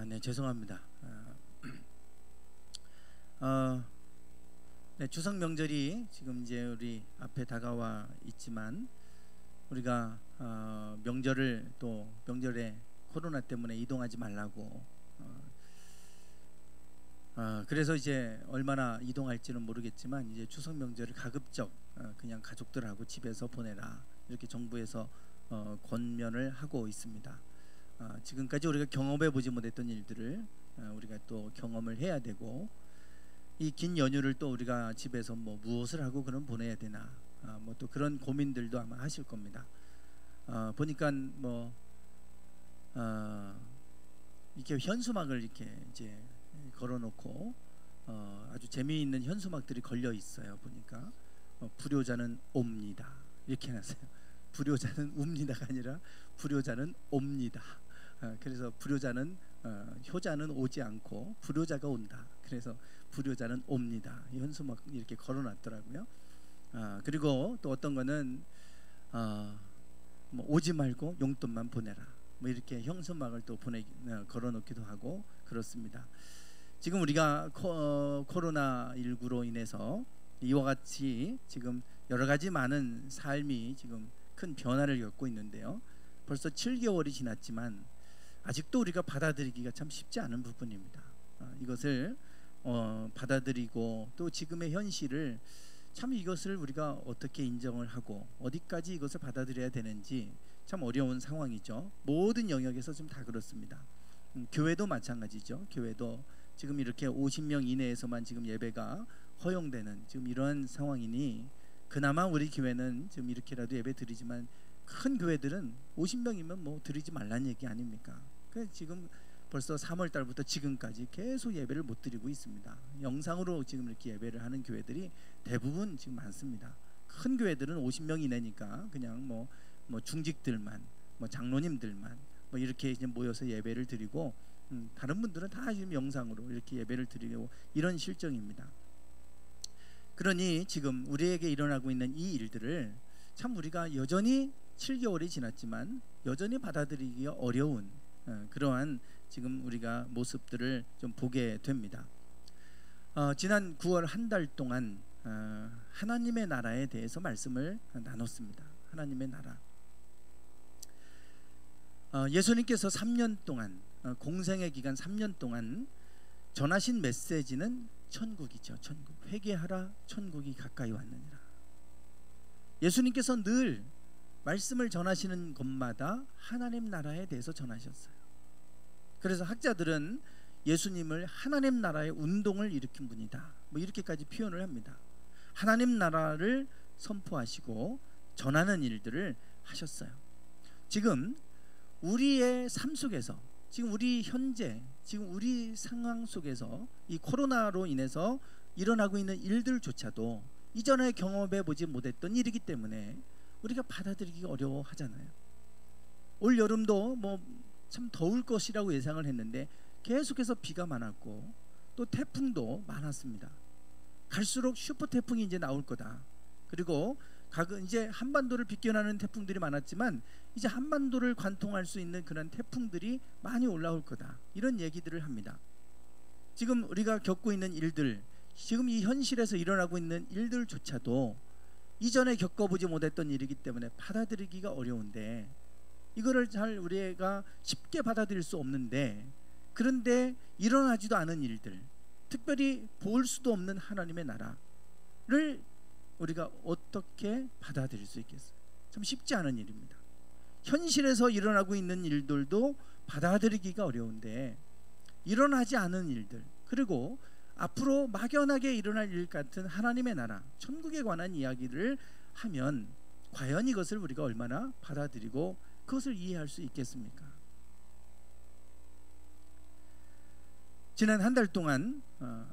네, 죄송합니다. 어, 네, 추석 명절이 지금 이제 우리 앞에 다가와 있지만 우리가 명절을 또 명절에 코로나 때문에 이동하지 말라고 그래서 이제 얼마나 이동할지는 모르겠지만 이제 추석 명절을 가급적 그냥 가족들하고 집에서 보내라 이렇게 정부에서 권면을 하고 있습니다. 지금까지 우리가 경험해 보지 못했던 일들을 우리가 또 경험을 해야 되고 이 긴 연휴를 또 우리가 집에서 뭐 무엇을 하고 그럼 보내야 되나 뭐 또 그런 고민들도 아마 하실 겁니다. 보니까 뭐 이렇게 현수막을 이렇게 이제 걸어놓고 아주 재미있는 현수막들이 걸려 있어요. 보니까 불효자는 옵니다 이렇게 해놨어요. 불효자는 웁니다가 아니라 불효자는 옵니다. 그래서 불효자는 효자는 오지 않고 불효자가 온다. 그래서 불효자는 옵니다. 이 현수막 이렇게 걸어놨더라고요. 그리고 또 어떤 거는 뭐 오지 말고 용돈만 보내라. 뭐 이렇게 현수막을 또 걸어놓기도 하고 그렇습니다. 지금 우리가 코로나19로 인해서 이와 같이 지금 여러 가지 많은 삶이 지금 큰 변화를 겪고 있는데요. 벌써 7개월이 지났지만 아직도 우리가 받아들이기가 참 쉽지 않은 부분입니다. 이것을 받아들이고 또 지금의 현실을 참 이것을 우리가 어떻게 인정을 하고 어디까지 이것을 받아들여야 되는지 참 어려운 상황이죠. 모든 영역에서 좀 다 그렇습니다. 교회도 마찬가지죠. 교회도 지금 이렇게 50명 이내에서만 지금 예배가 허용되는 지금 이러한 상황이니 그나마 우리 교회는 지금 이렇게라도 예배 드리지만 큰 교회들은 50명이면 뭐 드리지 말라는 얘기 아닙니까? 그래서 지금 벌써 3월 달부터 지금까지 계속 예배를 못 드리고 있습니다. 영상으로 지금 이렇게 예배를 하는 교회들이 대부분 지금 많습니다. 큰 교회들은 50명 이내니까 그냥 뭐 중직들만 뭐 장로님들만 뭐 이렇게 이제 모여서 예배를 드리고 다른 분들은 다 지금 영상으로 이렇게 예배를 드리고 이런 실정입니다. 그러니 지금 우리에게 일어나고 있는 이 일들을 참 우리가 여전히 7개월이 지났지만 여전히 받아들이기가 어려운 그러한 지금 우리가 모습들을 좀 보게 됩니다. 지난 9월 한 달 동안 하나님의 나라에 대해서 말씀을 나눴습니다. 하나님의 나라. 예수님께서 3년 동안 공생의 기간 3년 동안 전하신 메시지는 천국이죠. 천국. 회개하라 천국이 가까이 왔느니라. 예수님께서 늘 말씀을 전하시는 곳마다 하나님 나라에 대해서 전하셨어요. 그래서 학자들은 예수님을 하나님 나라의 운동을 일으킨 분이다 뭐 이렇게까지 표현을 합니다. 하나님 나라를 선포하시고 전하는 일들을 하셨어요. 지금 우리의 삶 속에서 지금 우리 현재 지금 우리 상황 속에서 이 코로나로 인해서 일어나고 있는 일들조차도 이전에 경험해 보지 못했던 일이기 때문에 우리가 받아들이기 어려워하잖아요. 올 여름도 뭐 참 더울 것이라고 예상을 했는데 계속해서 비가 많았고 또 태풍도 많았습니다. 갈수록 슈퍼 태풍이 이제 나올 거다. 그리고 이제 한반도를 빗겨나는 태풍들이 많았지만 이제 한반도를 관통할 수 있는 그런 태풍들이 많이 올라올 거다. 이런 얘기들을 합니다. 지금 우리가 겪고 있는 일들, 지금 이 현실에서 일어나고 있는 일들조차도 이전에 겪어보지 못했던 일이기 때문에 받아들이기가 어려운데 이거를 잘 우리가 쉽게 받아들일 수 없는데 그런데 일어나지도 않은 일들, 특별히 볼 수도 없는 하나님의 나라를 우리가 어떻게 받아들일 수 있겠어요? 참 쉽지 않은 일입니다. 현실에서 일어나고 있는 일들도 받아들이기가 어려운데 일어나지 않은 일들, 그리고 앞으로 막연하게 일어날 일 같은 하나님의 나라, 천국에 관한 이야기를 하면 과연 이것을 우리가 얼마나 받아들이고 그것을 이해할 수 있겠습니까? 지난 한 달 동안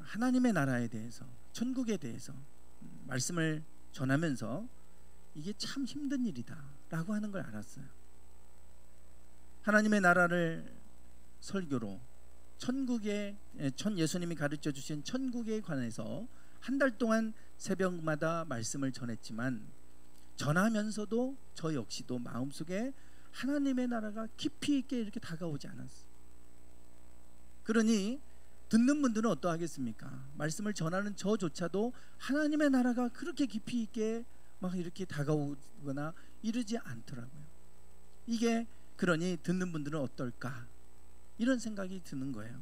하나님의 나라에 대해서, 천국에 대해서 말씀을 전하면서 이게 참 힘든 일이다 라고 하는 걸 알았어요. 하나님의 나라를 설교로 예수님이 가르쳐 주신 천국에 관해서 한 달 동안 새벽마다 말씀을 전했지만 전하면서도 저 역시도 마음속에 하나님의 나라가 깊이 있게 이렇게 다가오지 않았어요. 그러니 듣는 분들은 어떠하겠습니까? 말씀을 전하는 저조차도 하나님의 나라가 그렇게 깊이 있게 막 이렇게 다가오거나 이러지 않더라고요. 이게 그러니 듣는 분들은 어떨까? 이런 생각이 드는 거예요.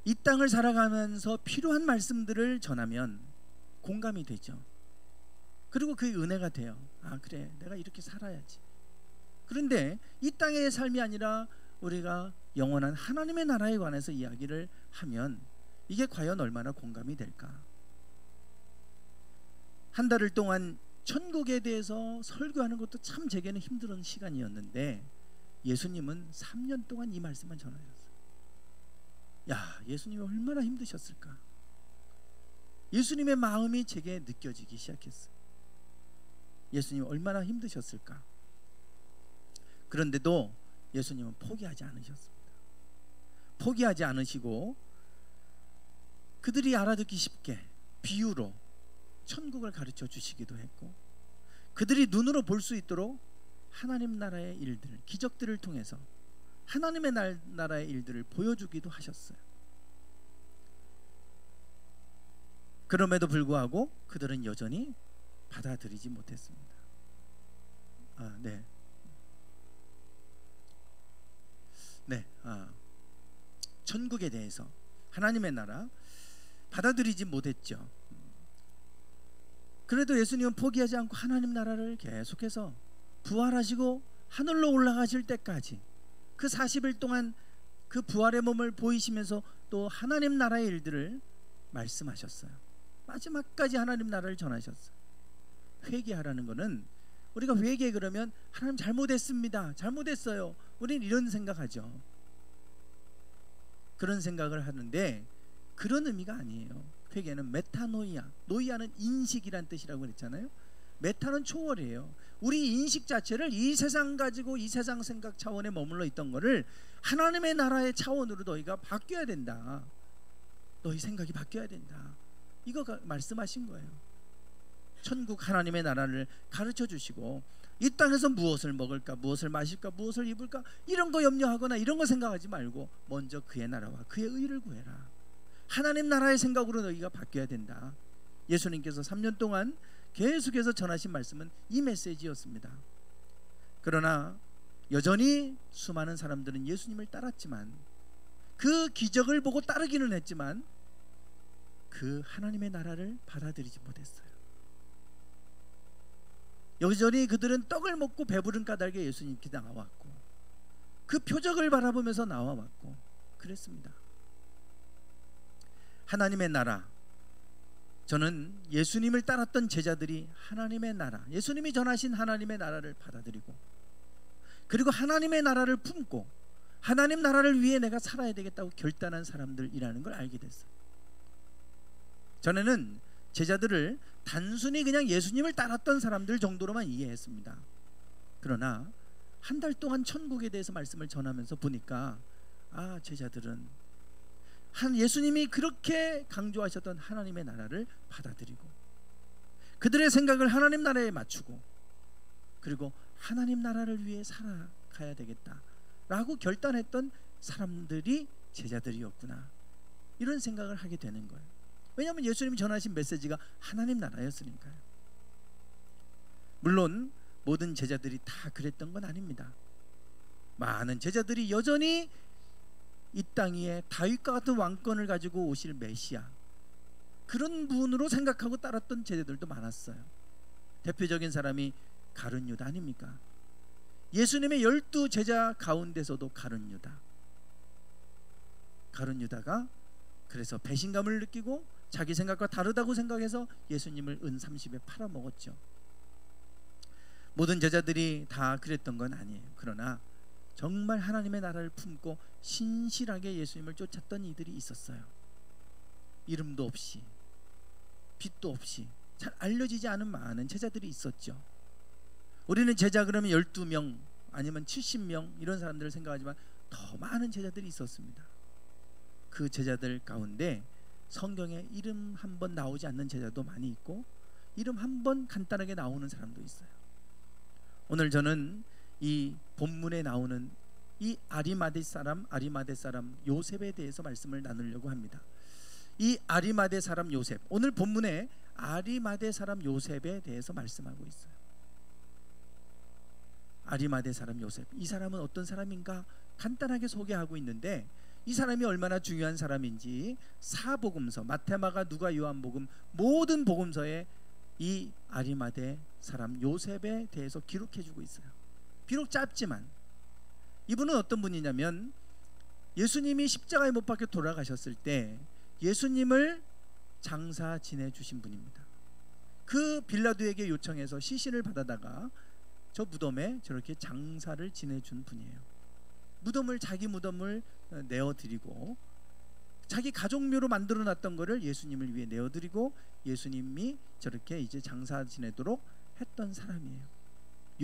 이 땅을 살아가면서 필요한 말씀들을 전하면 공감이 되죠. 그리고 그 은혜가 돼요. 아, 그래, 내가 이렇게 살아야지. 그런데 이 땅의 삶이 아니라 우리가 영원한 하나님의 나라에 관해서 이야기를 하면 이게 과연 얼마나 공감이 될까? 한 달을 동안 천국에 대해서 설교하는 것도 참 제게는 힘든 시간이었는데 예수님은 3년 동안 이 말씀만 전하셨어요. 야, 예수님이 얼마나 힘드셨을까? 예수님의 마음이 제게 느껴지기 시작했어요. 예수님이 얼마나 힘드셨을까? 그런데도 예수님은 포기하지 않으셨습니다. 포기하지 않으시고 그들이 알아듣기 쉽게 비유로 천국을 가르쳐 주시기도 했고, 그들이 눈으로 볼 수 있도록 하나님 나라의 일들, 기적들을 통해서 하나님의 나라의 일들을 보여주기도 하셨어요. 그럼에도 불구하고 그들은 여전히 받아들이지 못했습니다. 천국에 대해서, 하나님의 나라 받아들이지 못했죠. 그래도 예수님은 포기하지 않고 하나님 나라를 계속해서 부활하시고 하늘로 올라가실 때까지 그 40일 동안 그 부활의 몸을 보이시면서 또 하나님 나라의 일들을 말씀하셨어요. 마지막까지 하나님 나라를 전하셨어요. 회개하라는 것은, 우리가 회개 그러면 하나님 잘못했습니다, 잘못했어요, 우리는 이런 생각하죠. 그런 생각을 하는데 그런 의미가 아니에요. 회개는 메타노이아, 노이아는 인식이란 뜻이라고 그랬잖아요. 메타는 초월이에요. 우리 인식 자체를 이 세상 가지고 이 세상 생각 차원에 머물러 있던 거를 하나님의 나라의 차원으로 너희가 바뀌어야 된다. 너희 생각이 바뀌어야 된다. 이거 말씀하신 거예요. 천국 하나님의 나라를 가르쳐 주시고, 이 땅에서 무엇을 먹을까, 무엇을 마실까, 무엇을 입을까, 이런 거 염려하거나 이런 거 생각하지 말고 먼저 그의 나라와 그의 의를 구해라. 하나님 나라의 생각으로 너희가 바뀌어야 된다. 예수님께서 3년 동안 계속해서 전하신 말씀은 이 메시지였습니다. 그러나 여전히 수많은 사람들은 예수님을 따랐지만, 그 기적을 보고 따르기는 했지만 그 하나님의 나라를 받아들이지 못했어요. 여전히 그들은 떡을 먹고 배부른 까닭에 예수님께 나와왔고, 그 표적을 바라보면서 나와왔고 그랬습니다. 하나님의 나라, 저는 예수님을 따랐던 제자들이 하나님의 나라, 예수님이 전하신 하나님의 나라를 받아들이고, 그리고 하나님의 나라를 품고 하나님 나라를 위해 내가 살아야 되겠다고 결단한 사람들이라는 걸 알게 됐어요. 전에는 제자들을 단순히 그냥 예수님을 따랐던 사람들 정도로만 이해했습니다. 그러나 한 달 동안 천국에 대해서 말씀을 전하면서 보니까, 제자들은 예수님이 그렇게 강조하셨던 하나님의 나라를 받아들이고 그들의 생각을 하나님 나라에 맞추고, 그리고 하나님 나라를 위해 살아가야 되겠다라고 결단했던 사람들이 제자들이었구나, 이런 생각을 하게 되는 거예요. 왜냐하면 예수님이 전하신 메시지가 하나님 나라였으니까요. 물론 모든 제자들이 다 그랬던 건 아닙니다. 많은 제자들이 여전히 이 땅 위에 다윗과 같은 왕권을 가지고 오실 메시아, 그런 분으로 생각하고 따랐던 제자들도 많았어요. 대표적인 사람이 가룟 유다 아닙니까? 예수님의 12 제자 가운데서도 가룟 유다가 그래서 배신감을 느끼고 자기 생각과 다르다고 생각해서 예수님을 은 30에 팔아먹었죠. 모든 제자들이 다 그랬던 건 아니에요. 그러나 정말 하나님의 나라를 품고 신실하게 예수님을 쫓았던 이들이 있었어요. 이름도 없이 빛도 없이 잘 알려지지 않은 많은 제자들이 있었죠. 우리는 제자 그러면 12명 아니면 70명 이런 사람들을 생각하지만 더 많은 제자들이 있었습니다. 그 제자들 가운데 성경에 이름 한 번 나오지 않는 제자도 많이 있고, 이름 한 번 간단하게 나오는 사람도 있어요. 오늘 저는 이 본문에 나오는 이 아리마대 사람 요셉에 대해서 말씀을 나누려고 합니다. 이 아리마대 사람 요셉, 오늘 본문에 아리마대 사람 요셉에 대해서 말씀하고 있어요. 아리마대 사람 요셉, 이 사람은 어떤 사람인가 간단하게 소개하고 있는데, 이 사람이 얼마나 중요한 사람인지 사복음서, 마태, 마가, 누가, 요한복음 모든 복음서에 이 아리마대 사람 요셉에 대해서 기록해주고 있어요. 비록 짧지만 이분은 어떤 분이냐면, 예수님이 십자가에 못 박혀 돌아가셨을 때 예수님을 장사 지내주신 분입니다. 그 빌라도에게 요청해서 시신을 받아다가 저 무덤에 저렇게 장사를 지내준 분이에요. 자기 무덤을 내어드리고, 자기 가족묘로 만들어놨던 거를 예수님을 위해 내어드리고, 예수님이 저렇게 이제 장사 지내도록 했던 사람이에요.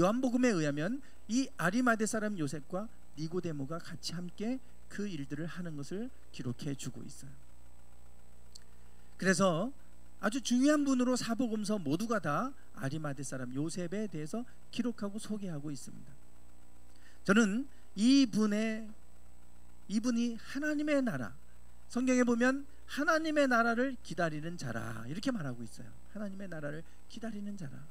요한복음에 의하면 이 아리마대 사람 요셉과 니고데모가 같이 함께 그 일들을 하는 것을 기록해 주고 있어요. 그래서 아주 중요한 분으로 사복음서 모두가 다 아리마대 사람 요셉에 대해서 기록하고 소개하고 있습니다. 저는 이분이 하나님의 나라, 성경에 보면 하나님의 나라를 기다리는 자라 이렇게 말하고 있어요. 하나님의 나라를 기다리는 자라.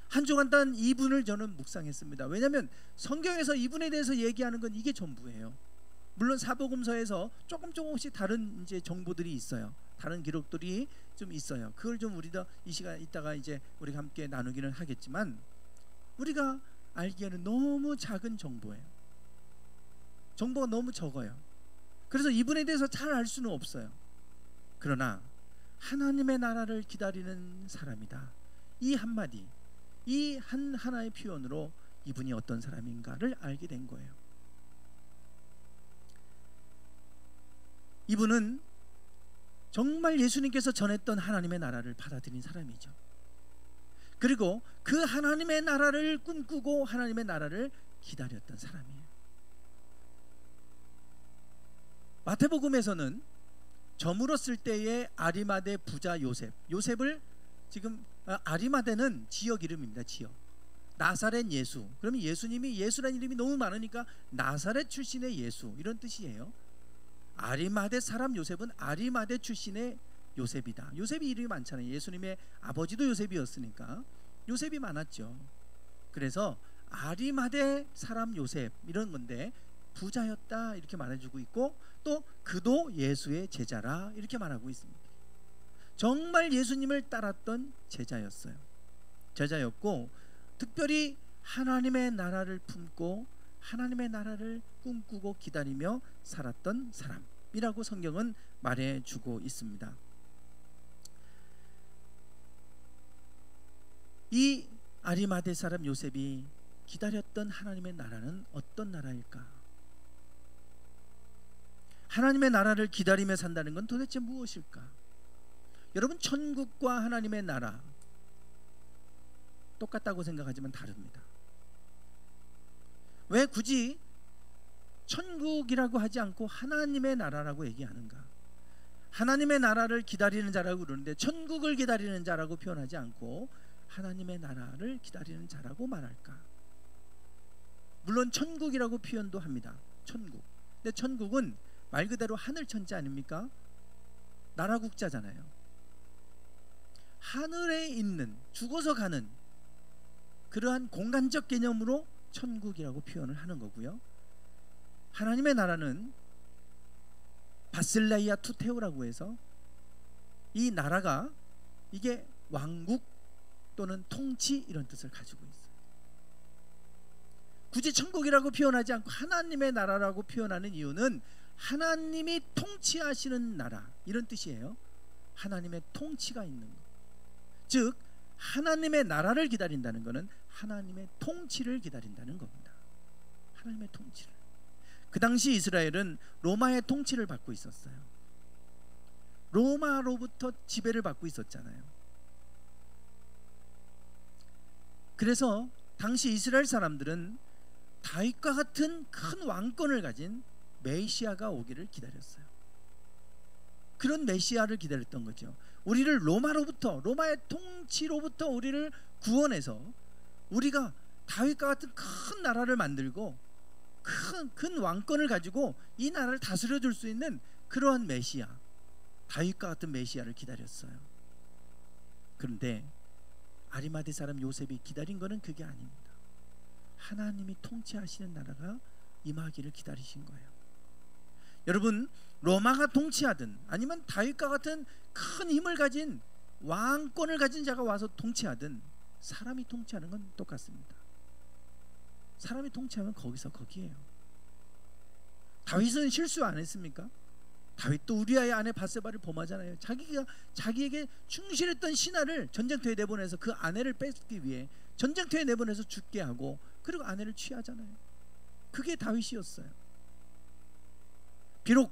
한 주간 동안 이분을 저는 묵상했습니다. 왜냐하면 성경에서 이분에 대해서 얘기하는 건 이게 전부예요. 물론 사복음서에서 조금씩 다른 이제 정보들이 있어요. 다른 기록들이 좀 있어요. 그걸 좀 우리도 이 시간 이따가 이제 우리가 함께 나누기는 하겠지만, 우리가 알기에는 너무 작은 정보예요. 정보가 너무 적어요. 그래서 이분에 대해서 잘 알 수는 없어요. 그러나 하나님의 나라를 기다리는 사람이다, 이 한마디, 이 하나의 표현으로 이분이 어떤 사람인가를 알게 된 거예요. 이분은 정말 예수님께서 전했던 하나님의 나라를 받아들인 사람이죠. 그리고 그 하나님의 나라를 꿈꾸고 하나님의 나라를 기다렸던 사람이에요. 마태복음에서는 저물었을 때의 아리마대 부자 요셉을 지금 아리마대는 지역 이름입니다. 지역. 나사렛 예수. 그러면 예수라는 이름이 너무 많으니까 나사렛 출신의 예수, 이런 뜻이에요. 아리마대 사람 요셉은 아리마대 출신의 요셉이다. 요셉이 이름이 많잖아요. 예수님의 아버지도 요셉이었으니까 요셉이 많았죠. 그래서 아리마대 사람 요셉 이런 건데, 부자였다 이렇게 말해주고 있고, 또 그도 예수의 제자라 이렇게 말하고 있습니다. 정말 예수님을 따랐던 제자였고, 특별히 하나님의 나라를 품고 하나님의 나라를 꿈꾸고 기다리며 살았던 사람이라고 성경은 말해주고 있습니다. 이 아리마대 사람 요셉이 기다렸던 하나님의 나라는 어떤 나라일까? 하나님의 나라를 기다리며 산다는 건 도대체 무엇일까? 여러분, 천국과 하나님의 나라 똑같다고 생각하지만 다릅니다. 왜 굳이 천국이라고 하지 않고 하나님의 나라라고 얘기하는가? 하나님의 나라를 기다리는 자라고 그러는데 천국을 기다리는 자라고 표현하지 않고 하나님의 나라를 기다리는 자라고 말할까? 물론 천국이라고 표현도 합니다. 천국. 근데 천국은 말 그대로 하늘 천지 아닙니까? 나라 국자잖아요. 하늘에 있는, 죽어서 가는 그러한 공간적 개념으로 천국이라고 표현을 하는 거고요. 하나님의 나라는 바실레이아 투테오라고 해서 이 나라가 이게 왕국 또는 통치 이런 뜻을 가지고 있어요. 굳이 천국이라고 표현하지 않고 하나님의 나라라고 표현하는 이유는 하나님이 통치하시는 나라 이런 뜻이에요. 하나님의 통치가 있는 것. 즉 하나님의 나라를 기다린다는 것은 하나님의 통치를 기다린다는 겁니다. 하나님의 통치를. 그 당시 이스라엘은 로마의 통치를 받고 있었어요. 로마로부터 지배를 받고 있었잖아요. 그래서 당시 이스라엘 사람들은 다윗과 같은 큰 왕권을 가진 메시아가 오기를 기다렸어요. 그런 메시아를 기다렸던 거죠. 우리를 로마의 통치로부터 우리를 구원해서 우리가 다윗과 같은 큰 나라를 만들고 큰 왕권을 가지고 이 나라를 다스려 줄 수 있는 그러한 메시아, 다윗과 같은 메시아를 기다렸어요. 그런데 아리마대 사람 요셉이 기다린 것은 그게 아닙니다. 하나님이 통치하시는 나라가 임하기를 기다리신 거예요. 여러분, 로마가 통치하든 아니면 다윗과 같은 큰 힘을 가진 왕권을 가진 자가 와서 통치하든 사람이 통치하는 건 똑같습니다. 사람이 통치하면 거기서 거기에요. 다윗은 실수 안 했습니까? 다윗도 우리아의 아내 밧세바를 범하잖아요. 자기에게 충실했던 신하를 전쟁터에 내보내서 그 아내를 뺏기 위해 전쟁터에 내보내서 죽게 하고 그리고 아내를 취하잖아요. 그게 다윗이었어요. 비록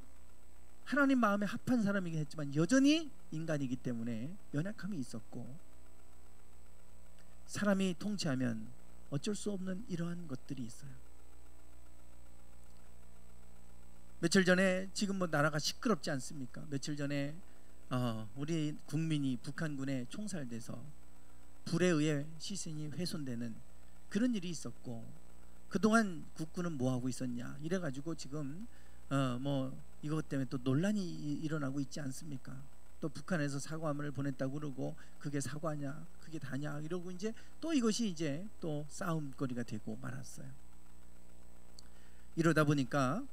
하나님 마음에 합한 사람이긴 했지만 여전히 인간이기 때문에 연약함이 있었고, 사람이 통치하면 어쩔 수 없는 이러한 것들이 있어요. 며칠 전에, 지금 뭐 나라가 시끄럽지 않습니까? 며칠 전에 우리 국민이 북한군에 총살돼서 불에 의해 시신이 훼손되는 그런 일이 있었고, 그동안 국군은 뭐 하고 있었냐 이래가지고 지금 뭐 이것 때문에 또 논란이 일어나고 있지 않습니까? 또 북한에서 사과함을 보냈다고 그러고 그게 사과냐 그게 다냐 이러고 이제 또 이것이 이제 또 싸움거리가 되고 말았어요. 이러다 보니까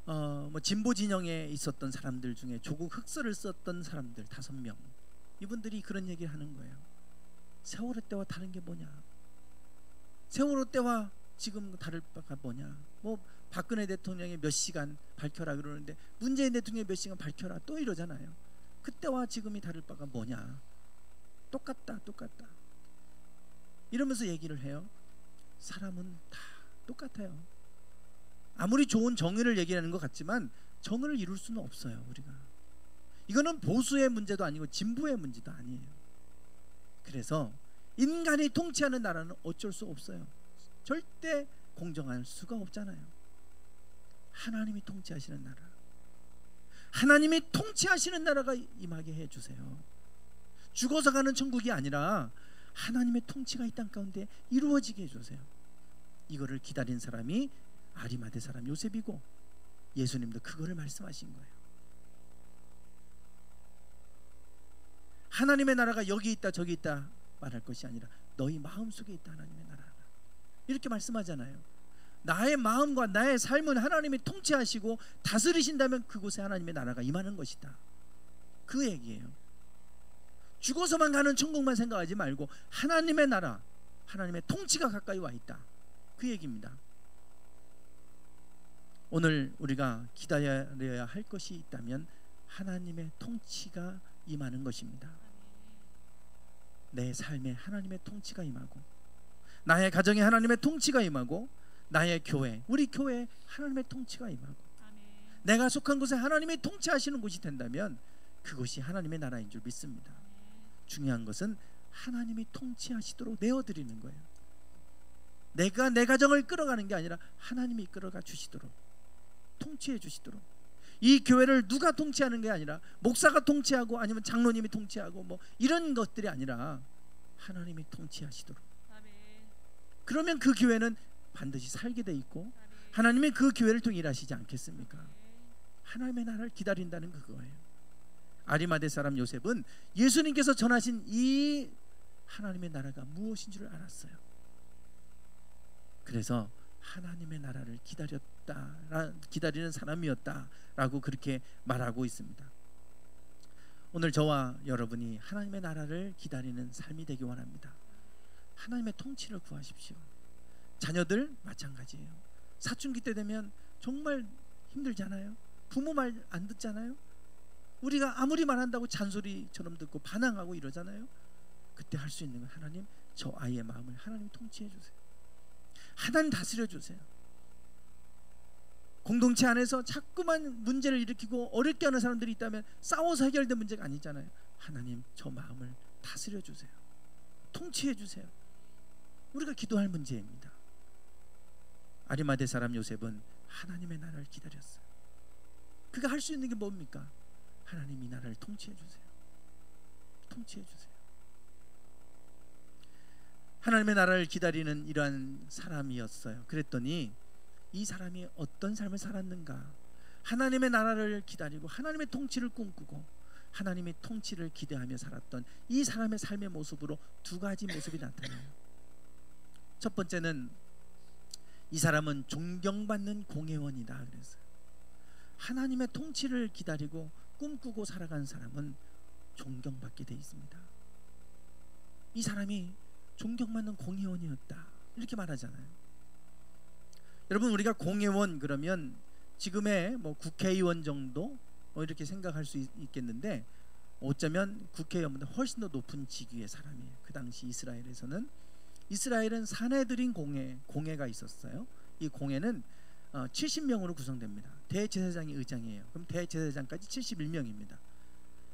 뭐 진보 진영에 있었던 사람들 중에 조국 흑서를 썼던 사람들 5명, 이분들이 그런 얘기를 하는 거예요. 세월호 때와 다른 게 뭐냐? 세월호 때와 지금 다를 바가 뭐냐? 뭐 박근혜 대통령이 몇 시간 밝혀라 그러는데 문재인 대통령이 몇 시간 밝혀라 또 이러잖아요. 그때와 지금이 다를 바가 뭐냐? 똑같다 이러면서 얘기를 해요. 사람은 다 똑같아요. 아무리 좋은 정의를 얘기하는 것 같지만 정의를 이룰 수는 없어요. 우리가 이거는 보수의 문제도 아니고 진보의 문제도 아니에요. 그래서 인간이 통치하는 나라는 어쩔 수 없어요. 절대 공정할 수가 없잖아요. 하나님이 통치하시는 나라, 하나님이 통치하시는 나라가 임하게 해주세요. 죽어서 가는 천국이 아니라 하나님의 통치가 이 땅 가운데 이루어지게 해주세요. 이거를 기다린 사람이 아리마대 사람 요셉이고, 예수님도 그거를 말씀하신 거예요. 하나님의 나라가 여기 있다 저기 있다 말할 것이 아니라 너희 마음속에 있다 하나님의 나라가, 이렇게 말씀하잖아요. 나의 마음과 나의 삶은 하나님이 통치하시고 다스리신다면 그곳에 하나님의 나라가 임하는 것이다, 그 얘기예요. 죽어서만 가는 천국만 생각하지 말고 하나님의 나라, 하나님의 통치가 가까이 와 있다, 그 얘기입니다. 오늘 우리가 기다려야 할 것이 있다면 하나님의 통치가 임하는 것입니다. 내 삶에 하나님의 통치가 임하고, 나의 가정에 하나님의 통치가 임하고, 나의 교회, 우리 교회에 하나님의 통치가 임하고, 내가 속한 곳에 하나님이 통치하시는 곳이 된다면 그것이 하나님의 나라인 줄 믿습니다. 중요한 것은 하나님이 통치하시도록 내어드리는 거예요. 내가 내 가정을 끌어가는 게 아니라 하나님이 끌어가 주시도록, 통치해 주시도록. 이 교회를 누가 통치하는 게 아니라 목사가 통치하고 아니면 장로님이 통치하고 뭐 이런 것들이 아니라 하나님이 통치하시도록. 그러면 그 교회는 반드시 살게 돼 있고 하나님이 그 교회를 통해 일하시지 않겠습니까? 하나님의 나라를 기다린다는 그거예요. 아리마대 사람 요셉은 예수님께서 전하신 이 하나님의 나라가 무엇인 줄 알았어요. 그래서 하나님의 나라를 기다리는 사람이었다라고 그렇게 말하고 있습니다. 오늘 저와 여러분이 하나님의 나라를 기다리는 삶이 되기 원합니다. 하나님의 통치를 구하십시오. 자녀들 마찬가지예요. 사춘기 때 되면 정말 힘들잖아요. 부모 말 안 듣잖아요. 우리가 아무리 말한다고 잔소리처럼 듣고 반항하고 이러잖아요. 그때 할 수 있는 건 하나님, 저 아이의 마음을 하나님 통치해 주세요. 하나님 다스려 주세요. 공동체 안에서 자꾸만 문제를 일으키고 어렵게 하는 사람들이 있다면 싸워서 해결된 문제가 아니잖아요. 하나님, 저 마음을 다스려 주세요. 통치해 주세요. 우리가 기도할 문제입니다. 아리마대 사람 요셉은 하나님의 나라를 기다렸어요. 그가 할 수 있는 게 뭡니까? 하나님 이 나라를 통치해 주세요. 통치해 주세요. 하나님의 나라를 기다리는 이러한 사람이었어요. 그랬더니 이 사람이 어떤 삶을 살았는가, 하나님의 나라를 기다리고 하나님의 통치를 꿈꾸고 하나님의 통치를 기대하며 살았던 이 사람의 삶의 모습으로 두 가지 모습이 나타나요. 첫 번째는 이 사람은 존경받는 공회원이다 그랬어요. 하나님의 통치를 기다리고 꿈꾸고 살아간 사람은 존경받게 돼 있습니다. 이 사람이 존경받는 공회원이었다 이렇게 말하잖아요. 여러분, 우리가 공회원 그러면 지금의 뭐 국회의원 정도 이렇게 생각할 수 있겠는데, 어쩌면 국회의원보다 훨씬 더 높은 직위의 사람이에요. 그 당시 이스라엘은 사내들인 공회가 있었어요. 이 공회는 70명으로 구성됩니다. 대제사장이 의장이에요. 그럼 대제사장까지 71명입니다.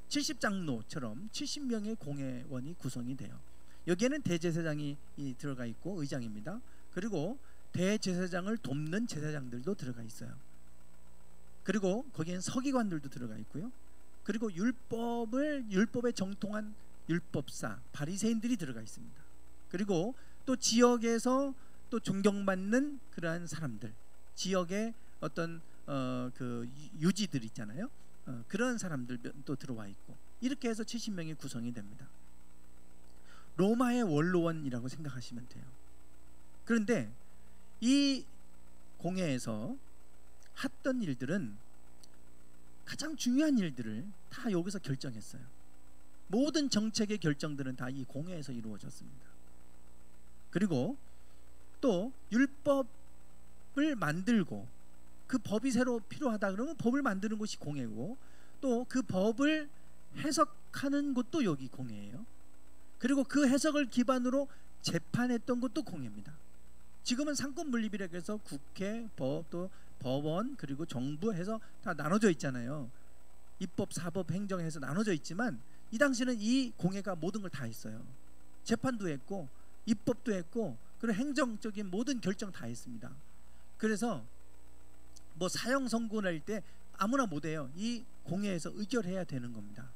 70장로처럼 70명의 공회원이 구성이 돼요. 여기에는 대제사장이 들어가 있고 의장입니다. 그리고 대제사장을 돕는 제사장들도 들어가 있어요. 그리고 거기엔 서기관들도 들어가 있고요. 그리고 율법에 정통한 율법사 바리새인들이 들어가 있습니다. 그리고 또 지역에서 또 존경받는 그러한 사람들, 지역의 어떤 그 유지들 있잖아요. 그런 사람들도 들어와 있고, 이렇게 해서 70명이 구성이 됩니다. 로마의 원로원이라고 생각하시면 돼요. 그런데 이 공회에서 했던 일들은, 가장 중요한 일들을 다 여기서 결정했어요. 모든 정책의 결정들은 다 이 공회에서 이루어졌습니다. 그리고 또 율법을 만들고, 그 법이 새로 필요하다 그러면 법을 만드는 곳이 공회고, 또 그 법을 해석하는 곳도 여기 공회예요. 그리고 그 해석을 기반으로 재판했던 것도 공회입니다. 지금은 상권 분립이라고 해서 국회, 또 법원, 그리고 정부 해서 다 나눠져 있잖아요. 입법, 사법, 행정 해서 나눠져 있지만, 이 당시는 이 공회가 모든 걸 다 했어요. 재판도 했고 입법도 했고, 그리고 행정적인 모든 결정 다 했습니다. 그래서 뭐 사형 선고할 때 아무나 못해요. 이 공회에서 의결해야 되는 겁니다.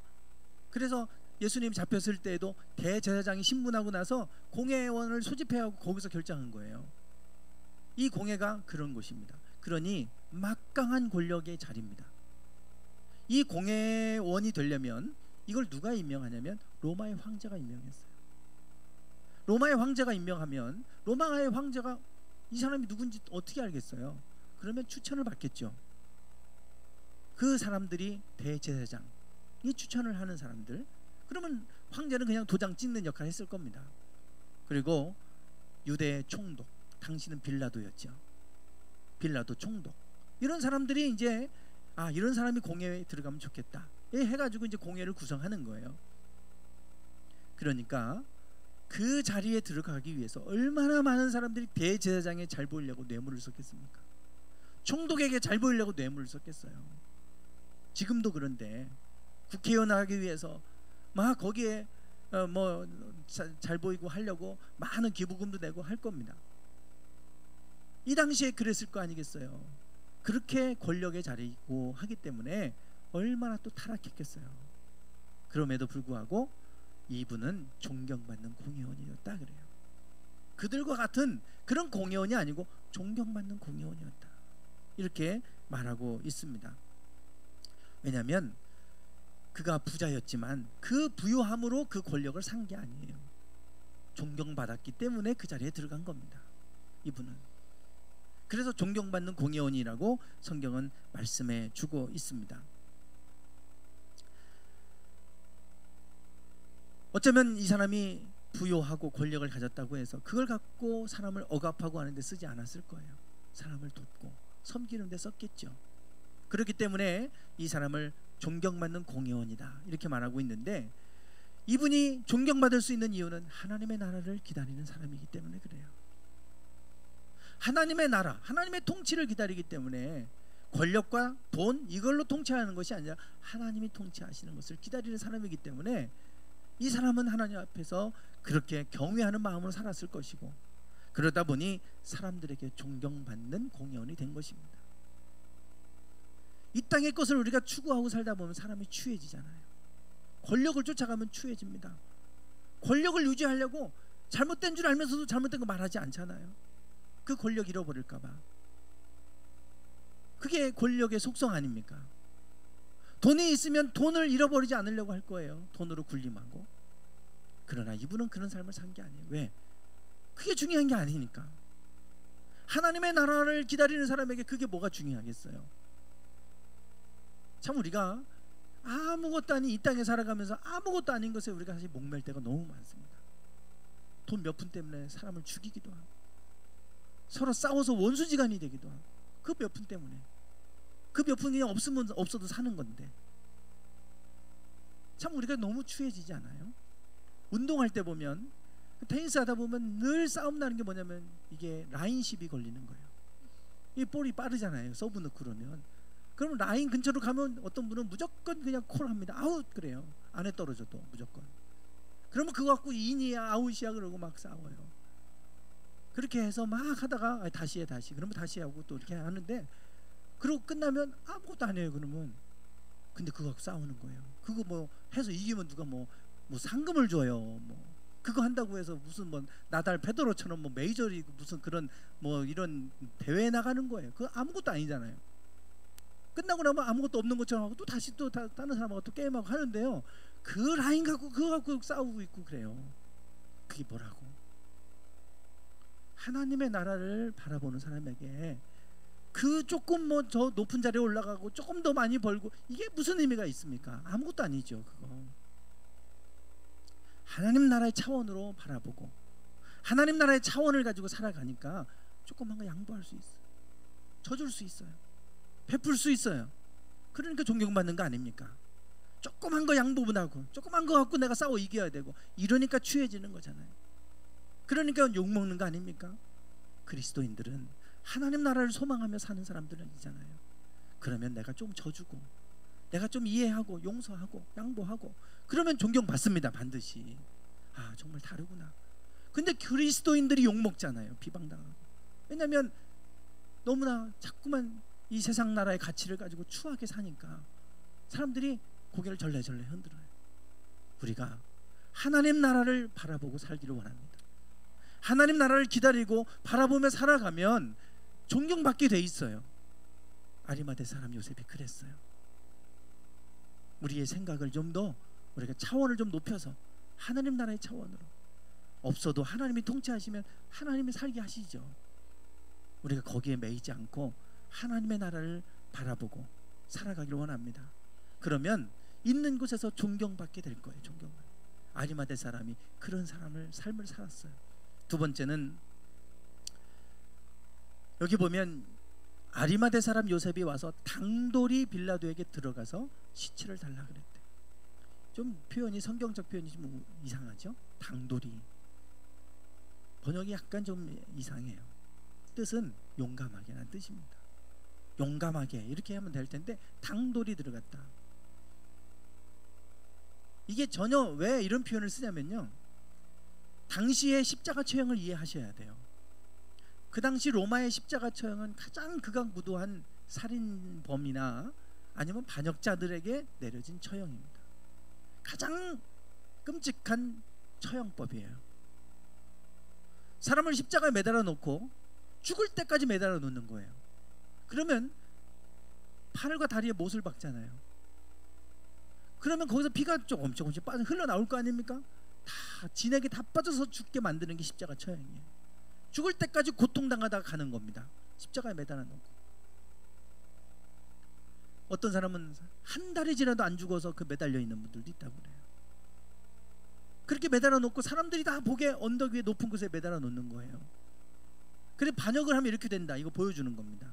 그래서 예수님 잡혔을 때에도 대제사장이 신문하고 나서 공회원을 소집해하고 거기서 결정한 거예요. 이 공회가 그런 곳입니다. 그러니 막강한 권력의 자리입니다. 이 공회원이 되려면 이걸 누가 임명하냐면 로마의 황제가 임명했어요. 로마의 황제가 임명하면 로마의 황제가 이 사람이 누군지 어떻게 알겠어요? 그러면 추천을 받겠죠. 그 사람들이 대제사장이 추천을 하는 사람들, 그러면 황제는 그냥 도장 찍는 역할을 했을 겁니다. 그리고 유대의 총독, 당시는 빌라도였죠. 빌라도 총독, 이런 사람들이 이제 이런 사람이 공회에 들어가면 좋겠다 해가지고 이제 공회를 구성하는 거예요. 그러니까 그 자리에 들어가기 위해서 얼마나 많은 사람들이 대제사장에 잘 보이려고 뇌물을 썼겠습니까? 총독에게 잘 보이려고 뇌물을 썼겠어요. 지금도 그런데 국회의원 하기 위해서 막 거기에 뭐 잘 보이고 하려고 많은 기부금도 내고 할 겁니다. 이 당시에 그랬을 거 아니겠어요? 그렇게 권력의 자리이고 하기 때문에 얼마나 또 타락했겠어요. 그럼에도 불구하고 이분은 존경받는 공회원이었다 그래요. 그들과 같은 그런 공회원이 아니고 존경받는 공회원이었다, 이렇게 말하고 있습니다. 왜냐하면 그가 부자였지만 그 부유함으로 그 권력을 산 게 아니에요. 존경받았기 때문에 그 자리에 들어간 겁니다, 이분은. 그래서 존경받는 공회원이라고 성경은 말씀해 주고 있습니다. 어쩌면 이 사람이 부유하고 권력을 가졌다고 해서 그걸 갖고 사람을 억압하고 하는 데 쓰지 않았을 거예요. 사람을 돕고 섬기는 데 썼겠죠. 그렇기 때문에 이 사람을 존경받는 공회원이다 이렇게 말하고 있는데, 이분이 존경받을 수 있는 이유는 하나님의 나라를 기다리는 사람이기 때문에 그래요. 하나님의 나라, 하나님의 통치를 기다리기 때문에 권력과 돈 이걸로 통치하는 것이 아니라 하나님이 통치하시는 것을 기다리는 사람이기 때문에 이 사람은 하나님 앞에서 그렇게 경외하는 마음으로 살았을 것이고, 그러다 보니 사람들에게 존경받는 공회원이 된 것입니다. 이 땅의 것을 우리가 추구하고 살다 보면 사람이 추해지잖아요. 권력을 쫓아가면 추해집니다. 권력을 유지하려고 잘못된 줄 알면서도 잘못된 거 말하지 않잖아요. 그 권력 잃어버릴까 봐. 그게 권력의 속성 아닙니까? 돈이 있으면 돈을 잃어버리지 않으려고 할 거예요. 돈으로 군림하고. 그러나 이분은 그런 삶을 산 게 아니에요. 왜? 그게 중요한 게 아니니까. 하나님의 나라를 기다리는 사람에게 그게 뭐가 중요하겠어요? 참 우리가 아무것도 아닌 이 땅에 살아가면서 아무것도 아닌 것에 우리가 사실 목맬 때가 너무 많습니다. 돈 몇 푼 때문에 사람을 죽이기도 하고, 서로 싸워서 원수지간이 되기도 하고, 그 몇 푼 때문에. 그 몇 푼 그냥 없으면 없어도 사는 건데. 참 우리가 너무 추해지지 않아요? 운동할 때 보면, 테니스 하다 보면 늘 싸움 나는 게 뭐냐면 이게 라인 시비 걸리는 거예요. 이 볼이 빠르잖아요. 서브 넣고 그러면. 그러면 라인 근처로 가면 어떤 분은 무조건 그냥 콜합니다. 아웃 그래요. 안에 떨어져도 무조건. 그러면 그거 갖고 인이야 아웃이야 그러고 막 싸워요. 그렇게 해서 막 하다가 다시 해 다시. 그러면 다시 하고 또 이렇게 하는데, 그러고 끝나면 아무것도 안 해요. 그러면. 근데 그거 갖고 싸우는 거예요. 그거 뭐 해서 이기면 누가 뭐 상금을 줘요. 뭐 그거 한다고 해서 무슨 뭐 나달 페더러처럼 뭐 메이저리그 무슨 그런 뭐 이런 대회에 나가는 거예요. 그거 아무것도 아니잖아요. 끝나고 나면 아무것도 없는 것처럼 하고 또 다시 또 다른 사람하고 또 게임하고 하는데요, 그 라인 갖고 그거 갖고 싸우고 있고 그래요. 그게 뭐라고? 하나님의 나라를 바라보는 사람에게 그 조금 뭐 저 높은 자리에 올라가고 조금 더 많이 벌고 이게 무슨 의미가 있습니까? 아무것도 아니죠. 그거 하나님 나라의 차원으로 바라보고 하나님 나라의 차원을 가지고 살아가니까 조그만 거 양보할 수 있어요. 져줄 수 있어요. 베풀 수 있어요. 그러니까 존경받는 거 아닙니까? 조그만 거 양보분하고 조그만 거 갖고 내가 싸워 이겨야 되고 이러니까 취해지는 거잖아요. 그러니까 욕먹는 거 아닙니까? 그리스도인들은 하나님 나라를 소망하며 사는 사람들이잖아요. 그러면 내가 좀 져주고 내가 좀 이해하고 용서하고 양보하고 그러면 존경받습니다. 반드시. 아 정말 다르구나. 근데 그리스도인들이 욕먹잖아요. 비방당하고. 왜냐하면 너무나 자꾸만 이 세상 나라의 가치를 가지고 추하게 사니까 사람들이 고개를 절레절레 흔들어요. 우리가 하나님 나라를 바라보고 살기를 원합니다. 하나님 나라를 기다리고 바라보며 살아가면 존경받게 돼 있어요. 아리마대 사람 요셉이 그랬어요. 우리의 생각을 좀 더 우리가 차원을 좀 높여서 하나님 나라의 차원으로, 없어도 하나님이 통치하시면 하나님이 살게 하시죠. 우리가 거기에 매이지 않고 하나님의 나라를 바라보고 살아가기를 원합니다. 그러면 있는 곳에서 존경받게 될 거예요. 존경받. 아리마대 사람이 그런 삶을 살았어요. 두 번째는 여기 보면 아리마대 사람 요셉이 와서 당돌이 빌라도에게 들어가서 시체를 달라 그랬대. 좀 표현이 성경적 표현이 좀 이상하죠? 당돌이 번역이 약간 좀 이상해요. 뜻은 용감하게라는 뜻입니다. 용감하게 이렇게 하면 될 텐데 당돌이 들어갔다. 이게 전혀 왜 이런 표현을 쓰냐면요, 당시의 십자가 처형을 이해하셔야 돼요. 그 당시 로마의 십자가 처형은 가장 극악무도한 살인범이나 아니면 반역자들에게 내려진 처형입니다. 가장 끔찍한 처형법이에요. 사람을 십자가에 매달아 놓고 죽을 때까지 매달아 놓는 거예요. 그러면 팔과 다리에 못을 박잖아요. 그러면 거기서 피가 조금씩 흘러나올 거 아닙니까? 다 진액이 다 빠져서 죽게 만드는 게 십자가 처형이에요. 죽을 때까지 고통당하다가 가는 겁니다. 십자가에 매달아 놓고. 어떤 사람은 한 달이 지나도 안 죽어서 그 매달려 있는 분들도 있다고 그래요. 그렇게 매달아 놓고 사람들이 다 보게 언덕 위에 높은 곳에 매달아 놓는 거예요. 그래 반역을 하면 이렇게 된다, 이거 보여주는 겁니다.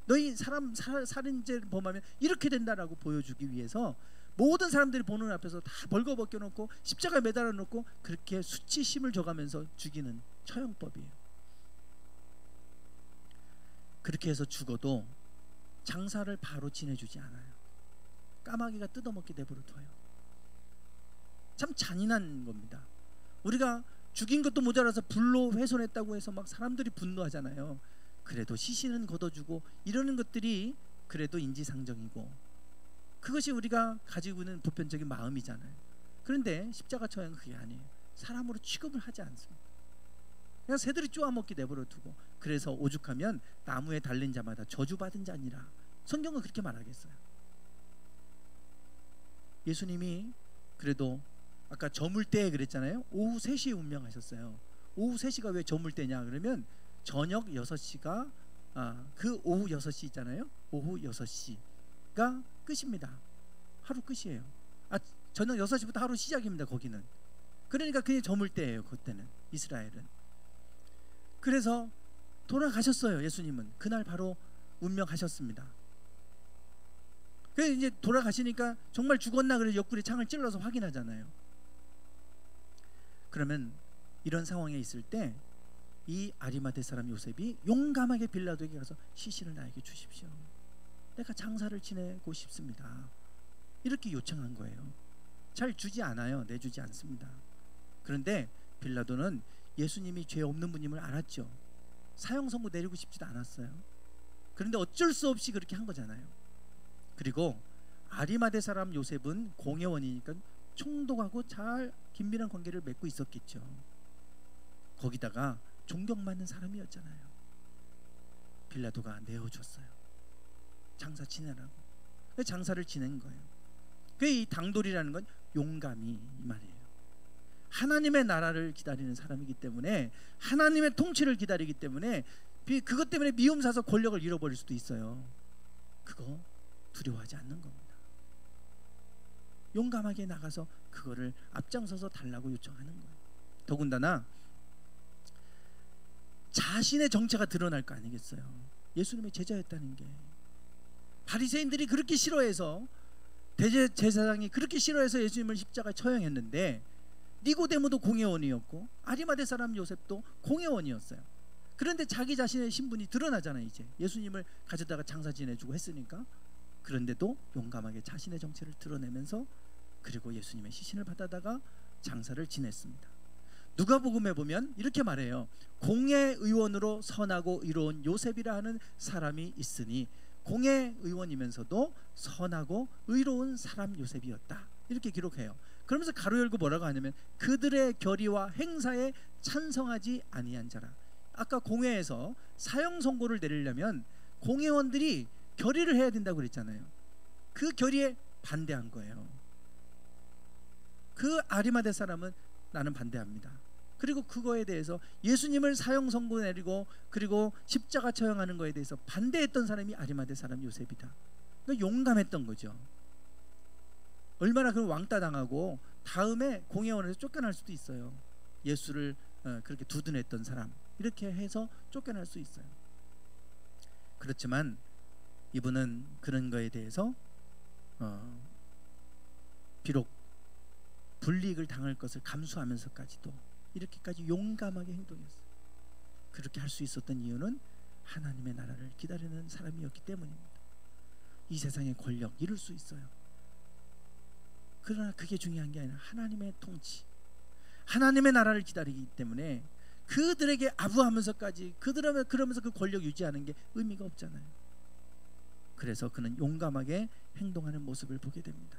너희 사람 살인죄를 범하면 이렇게 된다라고 보여주기 위해서 모든 사람들이 보는 앞에서 다 벌거벗겨 놓고 십자가에 매달아 놓고 그렇게 수치심을 줘가면서 죽이는 처형법이에요. 그렇게 해서 죽어도 장사를 바로 지내주지 않아요. 까마귀가 뜯어먹게 내버려 둬요. 참 잔인한 겁니다. 우리가 죽인 것도 모자라서 불로 훼손했다고 해서 막 사람들이 분노하잖아요. 그래도 시신은 걷어주고 이러는 것들이 그래도 인지상정이고 그것이 우리가 가지고 있는 보편적인 마음이잖아요. 그런데 십자가 처형은 그게 아니에요. 사람으로 취급을 하지 않습니다. 그냥 새들이 쪼아먹기 내버려 두고, 그래서 오죽하면 나무에 달린 자마다 저주받은 자니라. 성경은 그렇게 말하겠어요. 예수님이 그래도 아까 저물 때 그랬잖아요. 오후 3시에 운명하셨어요. 오후 3시가 왜 저물 때냐 그러면 저녁 6시가 그 오후 6시 있잖아요. 오후 6시가 끝입니다. 하루 끝이에요. 저녁 6시부터 하루 시작입니다. 거기는. 그러니까 그게 저물 때예요. 그때는 이스라엘은. 그래서 돌아가셨어요. 예수님은 그날 바로 운명하셨습니다. 그래서 이제 돌아가시니까 정말 죽었나 그래서 옆구리 창을 찔러서 확인하잖아요. 그러면 이런 상황에 있을 때 이 아리마대 사람 요셉이 용감하게 빌라도에게 가서 시신을 나에게 주십시오. 내가 장사를 지내고 싶습니다. 이렇게 요청한 거예요. 잘 주지 않아요. 내주지 않습니다. 그런데 빌라도는 예수님이 죄 없는 분임을 알았죠. 사형 선고 내리고 싶지도 않았어요. 그런데 어쩔 수 없이 그렇게 한 거잖아요. 그리고 아리마대 사람 요셉은 공회원이니까 총독하고 잘 긴밀한 관계를 맺고 있었겠죠. 거기다가 존경받는 사람이었잖아요. 빌라도가 내어줬어요. 장사 지내라고. 장사를 지낸 거예요. 이 당돌이라는 건 용감이 이 말이에요. 하나님의 나라를 기다리는 사람이기 때문에, 하나님의 통치를 기다리기 때문에, 그것 때문에 미움 사서 권력을 잃어버릴 수도 있어요. 그거 두려워하지 않는 겁니다. 용감하게 나가서 그거를 앞장서서 달라고 요청하는 거예요. 더군다나 자신의 정체가 드러날 거 아니겠어요. 예수님의 제자였다는 게. 바리새인들이 그렇게 싫어해서, 대제사장이 그렇게 싫어해서 예수님을 십자가에 처형했는데, 니고데모도 공회원이었고 아리마대 사람 요셉도 공회원이었어요. 그런데 자기 자신의 신분이 드러나잖아요. 이제 예수님을 가져다가 장사 지내주고 했으니까. 그런데도 용감하게 자신의 정체를 드러내면서, 그리고 예수님의 시신을 받아다가 장사를 지냈습니다. 누가복음에 보면 이렇게 말해요. 공회의원으로 선하고 의로운 요셉이라 하는 사람이 있으니, 공회의원이면서도 선하고 의로운 사람 요셉이었다. 이렇게 기록해요. 그러면서 가로 열고 뭐라고 하냐면 그들의 결의와 행사에 찬성하지 아니한 자라. 아까 공회에서 사형 선고를 내리려면 공회원들이 결의를 해야 된다고 그랬잖아요. 그 결의에 반대한 거예요. 그 아리마대 사람은 나는 반대합니다. 그리고 그거에 대해서 예수님을 사형 선고 내리고 그리고 십자가 처형하는 거에 대해서 반대했던 사람이 아리마대 사람 요셉이다. 그러니까 용감했던 거죠. 얼마나 그 왕따 당하고 다음에 공회원에서 쫓겨날 수도 있어요. 예수를 그렇게 두둔했던 사람, 이렇게 해서 쫓겨날 수 있어요. 그렇지만 이분은 그런 거에 대해서 비록 불이익을 당할 것을 감수하면서까지도 이렇게까지 용감하게 행동했어요. 그렇게 할 수 있었던 이유는 하나님의 나라를 기다리는 사람이었기 때문입니다. 이 세상의 권력 이룰 수 있어요. 그러나 그게 중요한 게 아니라 하나님의 통치, 하나님의 나라를 기다리기 때문에 그들에게 아부하면서까지 그러면서 그 권력 유지하는 게 의미가 없잖아요. 그래서 그는 용감하게 행동하는 모습을 보게 됩니다.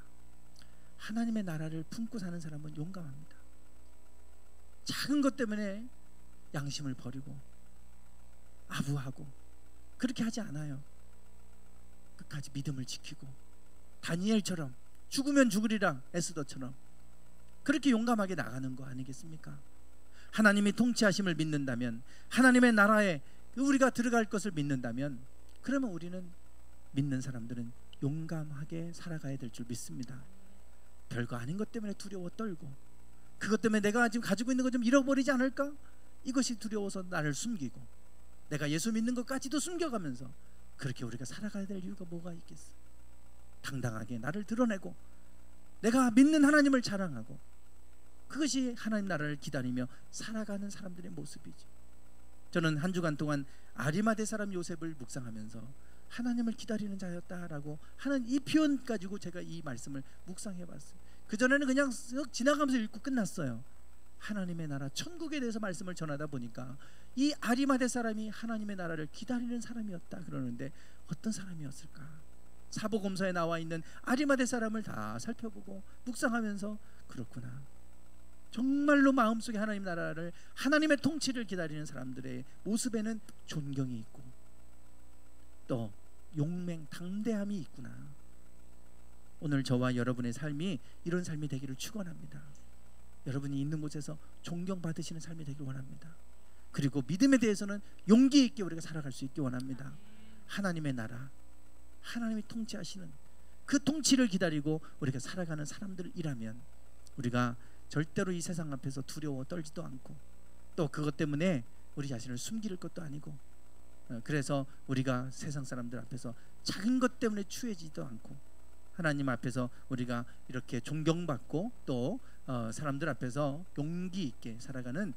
하나님의 나라를 품고 사는 사람은 용감합니다. 작은 것 때문에 양심을 버리고 아부하고 그렇게 하지 않아요. 끝까지 믿음을 지키고 다니엘처럼 죽으면 죽으리라 에스더처럼 그렇게 용감하게 나가는 거 아니겠습니까? 하나님이 통치하심을 믿는다면, 하나님의 나라에 우리가 들어갈 것을 믿는다면, 그러면 우리는 믿는 사람들은 용감하게 살아가야 될 줄 믿습니다. 별거 아닌 것 때문에 두려워 떨고, 그것 때문에 내가 지금 가지고 있는 것 좀 잃어버리지 않을까? 이것이 두려워서 나를 숨기고, 내가 예수 믿는 것까지도 숨겨가면서 그렇게 우리가 살아가야 될 이유가 뭐가 있겠어? 당당하게 나를 드러내고 내가 믿는 하나님을 자랑하고, 그것이 하나님 나라를 기다리며 살아가는 사람들의 모습이죠. 저는 한 주간 동안 아리마대 사람 요셉을 묵상하면서 하나님을 기다리는 자였다라고 하는 이 표현 가지고 제가 이 말씀을 묵상해 봤어요. 그전에는 그냥 쓱 지나가면서 읽고 끝났어요. 하나님의 나라 천국에 대해서 말씀을 전하다 보니까 이 아리마대 사람이 하나님의 나라를 기다리는 사람이었다 그러는데, 어떤 사람이었을까? 사복음서에 나와 있는 아리마대 사람을 다 살펴보고 묵상하면서 그렇구나, 정말로 마음속에 하나님 나라를, 하나님의 통치를 기다리는 사람들의 모습에는 존경이 있고 또 용맹, 당대함이 있구나. 오늘 저와 여러분의 삶이 이런 삶이 되기를 축원합니다. 여러분이 있는 곳에서 존경받으시는 삶이 되기를 원합니다. 그리고 믿음에 대해서는 용기 있게 우리가 살아갈 수 있기 원합니다. 하나님의 나라, 하나님이 통치하시는 그 통치를 기다리고 우리가 살아가는 사람들이라면 우리가 절대로 이 세상 앞에서 두려워 떨지도 않고 또 그것 때문에 우리 자신을 숨길 것도 아니고, 그래서 우리가 세상 사람들 앞에서 작은 것 때문에 추해지지도 않고 하나님 앞에서 우리가 이렇게 존경받고 또 사람들 앞에서 용기 있게 살아가는